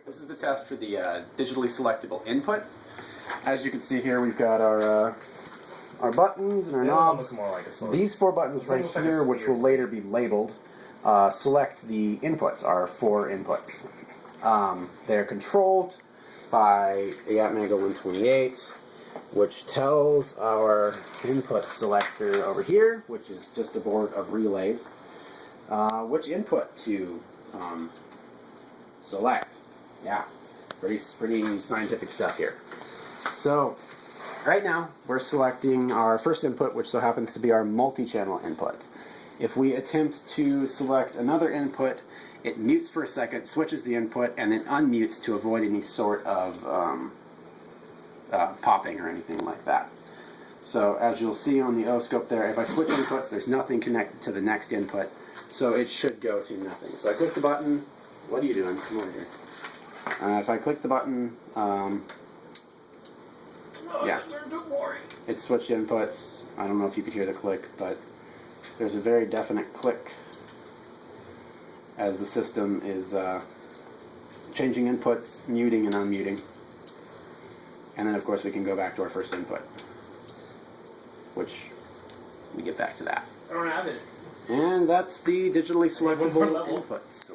This is the test for the digitally selectable input. As you can see here, we've got our buttons and our knobs. These 4 buttons right here, which will later be labeled, select the inputs, our 4 inputs. They're controlled by a Atmega 128, which tells our input selector over here, which is just a board of relays, which input to select. Yeah, pretty scientific stuff here. So, right now, we're selecting our first input, which so happens to be our multi-channel input. If we attempt to select another input, it mutes for a second, switches the input, and then unmutes to avoid any sort of popping or anything like that. So, as you'll see on the oscope there, if I switch inputs, there's nothing connected to the next input, so it should go to nothing. So I click the button. What are you doing? Come over here. If I click the button, yeah, it switched inputs. I don't know if you could hear the click, but there's a very definite click as the system is changing inputs, muting and unmuting. And then, of course, we can go back to our first input, which we get back to that. I don't have it. And that's the digitally selectable inputs.